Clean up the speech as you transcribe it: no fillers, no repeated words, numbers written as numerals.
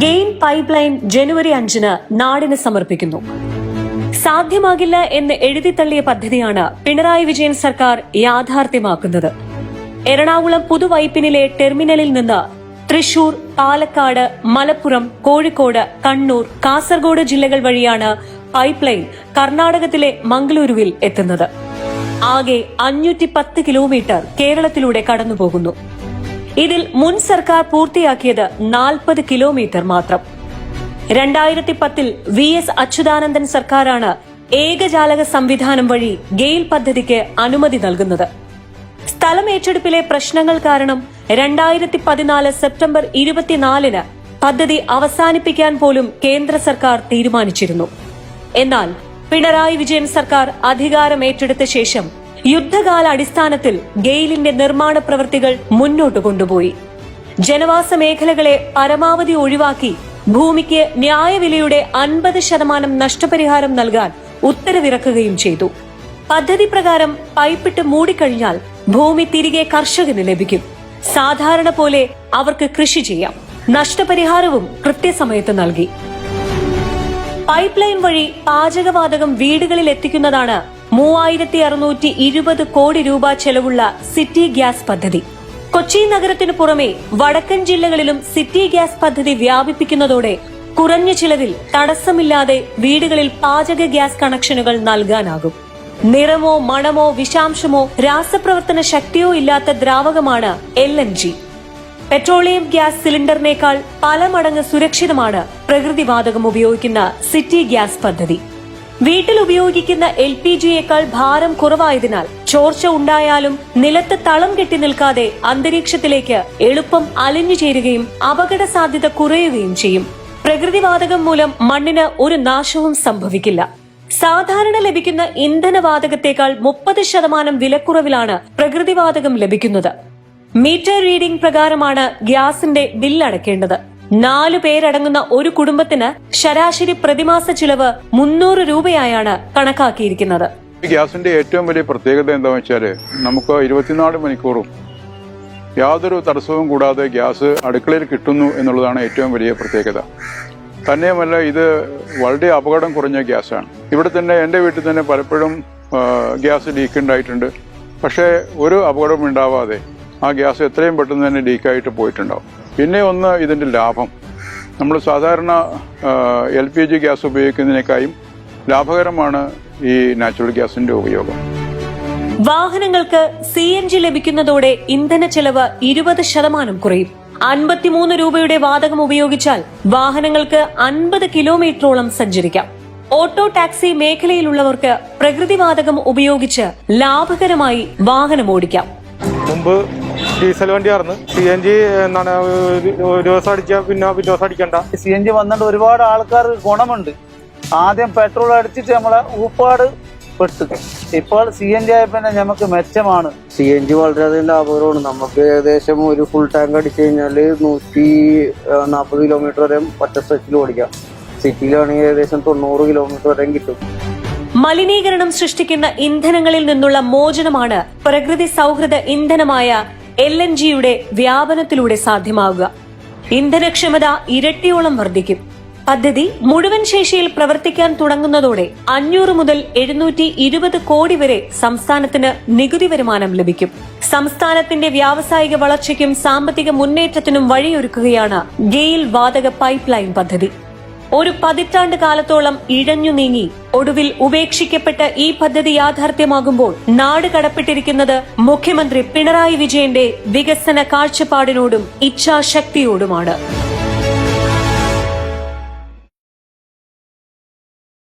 GAIL pipe line ജനുവരി 5 നാടിന് സമർപ്പിക്കുന്നു. സാധ്യമാകില്ല എന്ന് എഴുതിത്തള്ളിയ പദ്ധതിയാണ് പിണറായി വിജയൻ സർക്കാർ യാഥാർത്ഥ്യമാക്കുന്നത്. എറണാകുളം പുതുവൈപ്പിനിലെ ടെർമിനലിൽ നിന്ന് തൃശൂർ, പാലക്കാട്, മലപ്പുറം, കോഴിക്കോട്, കണ്ണൂർ, കാസർഗോഡ് ജില്ലകൾ വഴിയാണ് പൈപ്പ് ലൈൻ കർണാടകത്തിലെ മംഗളൂരുവിൽ എത്തുന്നത്. ആകെ 510 കിലോമീറ്റർ കേരളത്തിലൂടെ കടന്നുപോകുന്നു. ഇതിൽ മുൻ സർക്കാർ പൂർത്തിയാക്കിയത് 40 കിലോമീറ്റർ മാത്രം. 2010 VS അച്യുതാനന്ദൻ സർക്കാരാണ് ഏകജാലക സംവിധാനം വഴി ഗെയിൽ പദ്ധതിക്ക് അനുമതി നൽകുന്നത്. സ്ഥലം ഏറ്റെടുപ്പിലെ പ്രശ്നങ്ങൾ കാരണം 2014 സെപ്റ്റംബർ 24 പദ്ധതി അവസാനിപ്പിക്കാൻ പോലും കേന്ദ്ര സർക്കാർ തീരുമാനിച്ചിരുന്നു. എന്നാൽ പിണറായി വിജയൻ സർക്കാർ അധികാരം ഏറ്റെടുത്ത ശേഷം യുദ്ധകാല അടിസ്ഥാനത്തിൽ ഗെയിലിന്റെ നിർമ്മാണ പ്രവൃത്തികൾ മുന്നോട്ട് കൊണ്ടുപോയി. ജനവാസ മേഖലകളെ പരമാവധി ഒഴിവാക്കി ഭൂമിക്ക് ന്യായവിലയുടെ 50% നഷ്ടപരിഹാരം നൽകാൻ ഉത്തരവിറക്കുകയും ചെയ്തു. പദ്ധതി പ്രകാരം പൈപ്പിട്ട് മൂടിക്കഴിഞ്ഞാൽ ഭൂമി തിരികെ കർഷകന് ലഭിക്കും. സാധാരണ പോലെ അവർക്ക് കൃഷി ചെയ്യാം. നഷ്ടപരിഹാരവും കൃത്യസമയത്ത് നൽകി. പൈപ്പ് ലൈൻ വഴി പാചകവാതകം വീടുകളിൽ എത്തിക്കുന്നതാണ് 3620 കോടി രൂപ ചെലവുള്ള സിറ്റി ഗ്യാസ് പദ്ധതി. കൊച്ചി നഗരത്തിനു പുറമെ വടക്കൻ ജില്ലകളിലും സിറ്റി ഗ്യാസ് പദ്ധതി വ്യാപിപ്പിക്കുന്നതോടെ കുറഞ്ഞ ചിലവിൽ തടസ്സമില്ലാതെ വീടുകളിൽ പാചക ഗ്യാസ് കണക്ഷനുകൾ നൽകാനാകും. നിറമോ മണമോ വിഷാംശമോ രാസപ്രവർത്തന ശക്തിയോ ഇല്ലാത്ത ദ്രാവകമാണ് LNG. പെട്രോളിയം ഗ്യാസ് സിലിണ്ടറിനേക്കാൾ പല മടങ്ങ് സുരക്ഷിതമാണ് പ്രകൃതിവാതകം ഉപയോഗിക്കുന്ന സിറ്റി ഗ്യാസ് പദ്ധതി. വീട്ടിൽ ഉപയോഗിക്കുന്ന LPGയേക്കാൾ ഭാരം കുറവായതിനാൽ ചോർച്ച ഉണ്ടായാലും നിലത്ത് തളം കെട്ടി നിൽക്കാതെ അന്തരീക്ഷത്തിലേക്ക് എളുപ്പം അലിഞ്ഞു ചേരുകയും അപകട സാധ്യത കുറയുകയും ചെയ്യും. പ്രകൃതിവാതകം മൂലം മണ്ണിന് ഒരു നാശവും സംഭവിക്കില്ല. സാധാരണ ലഭിക്കുന്ന ഇന്ധനവാതകത്തേക്കാൾ 30% വിലക്കുറവിലാണ് പ്രകൃതിവാതകം ലഭിക്കുന്നത്. മീറ്റർ റീഡിംഗ് പ്രകാരമാണ് ഗ്യാസിന്റെ ബില്ല് അടയ്ക്കേണ്ടത്. 4 പേരടങ്ങുന്ന ഒരു കുടുംബത്തിന് ശരാശരി പ്രതിമാസ ചിലവ് 300 രൂപയായാണ് കണക്കാക്കിയിരിക്കുന്നത്. ഗ്യാസിന്റെ ഏറ്റവും വലിയ പ്രത്യേകത എന്താണെന്ന് വെച്ചാല് നമുക്ക് 24 മണിക്കൂറും യാതൊരു തടസ്സവും കൂടാതെ ഗ്യാസ് അടുക്കളയിൽ കിട്ടുന്നു എന്നുള്ളതാണ് ഏറ്റവും വലിയ പ്രത്യേകത. തന്നെയുമല്ല, ഇത് വളരെ അപകടം കുറഞ്ഞ ഗ്യാസാണ്. ഇവിടെ തന്നെ എന്റെ വീട്ടിൽ തന്നെ പലപ്പോഴും ഗ്യാസ് ലീക്ക് ഉണ്ടായിട്ടുണ്ട്. പക്ഷേ ഒരു അപകടം ഉണ്ടാവാതെ ആ ഗ്യാസ് എത്രയും പെട്ടെന്ന് തന്നെ ലീക്കായിട്ട് പോയിട്ടുണ്ടാവും. പിന്നെ ഒന്ന്, ഇതിന്റെ ലാഭം. നമ്മൾ സാധാരണ LPG ഗ്യാസ് ഉപയോഗിക്കുന്നതിനേക്കാളും ലാഭകരമാണ് ഈ നാച്ചുറൽ ഗ്യാസിന്റെ ഉപയോഗം. വാഹനങ്ങൾക്ക് CNG ലഭിക്കുന്നതോടെ ഇന്ധന ചെലവ് 20% കുറയും. 53 രൂപയുടെ വാതകം ഉപയോഗിച്ചാൽ വാഹനങ്ങൾക്ക് 50 കിലോമീറ്ററോളം സഞ്ചരിക്കാം. ഓട്ടോ ടാക്സി മേഖലയിലുള്ളവർക്ക് പ്രകൃതിവാതകം ഉപയോഗിച്ച് ലാഭകരമായി വാഹനം ഓടിക്കാം. മുമ്പ് ഡീസൽ വണ്ടിയായിരുന്നു. CNG എന്താണ്, ഒരു ദിവസം അടിച്ചാൽ പിന്നെ ദിവസം അടിക്കണ്ട. CNG വന്നിട്ട് ഒരുപാട് ആൾക്കാർക്ക് ഗുണമുണ്ട്. ആദ്യം പെട്രോൾ അടിച്ചിട്ട് നമ്മളെ ഊപ്പാട് പെട്ടു. ഇപ്പോൾ CNG ആയപ്പോ നമുക്ക് മെച്ചമാണ്. CNG വളരെയധികം ലാഭകരമാണ്. നമുക്ക് ഏകദേശം ഒരു ഫുൾ ടാങ്ക് അടിച്ചു കഴിഞ്ഞാൽ 140 കിലോമീറ്റർ വരെ ഒറ്റ സ്ട്രെച്ചിൽ ഓടിക്കാം. സിറ്റിയിലാണെങ്കിൽ ഏകദേശം 90 കിലോമീറ്റർ വരെയും കിട്ടും. മലിനീകരണം സൃഷ്ടിക്കുന്ന ഇന്ധനങ്ങളിൽ നിന്നുള്ള മോചനമാണ് പ്രകൃതി സൗഹൃദ ഇന്ധനമായ LNGയുടെ വ്യാപനത്തിലൂടെ സാധ്യമാകുക. ഇന്ധനക്ഷമത ഇരട്ടിയോളം വർദ്ധിക്കും. പദ്ധതി മുഴുവൻ ശേഷിയിൽ പ്രവർത്തിക്കാൻ തുടങ്ങുന്നതോടെ 500 മുതൽ 720 കോടി വരെ സംസ്ഥാനത്തിന് നികുതി വരുമാനം ലഭിക്കും. സംസ്ഥാനത്തിന്റെ വ്യാവസായിക വളർച്ചയ്ക്കും സാമ്പത്തിക മുന്നേറ്റത്തിനും വഴിയൊരുക്കുകയാണ് ഗെയിൽ വാതക പൈപ്പ് ലൈൻ പദ്ധതി. ഒരു പതിറ്റാണ്ട് കാലത്തോളം ഇഴഞ്ഞു നീങ്ങി ഒടുവിൽ ഉപേക്ഷിക്കപ്പെട്ട ഈ പദ്ധതി യാഥാർത്ഥ്യമാകുമ്പോൾ നാട് കടപ്പെട്ടിരിക്കുന്നത് മുഖ്യമന്ത്രി പിണറായി വിജയന്റെ വികസന കാഴ്ചപ്പാടിനോടും ഇച്ഛാശക്തിയോടുമാണ്.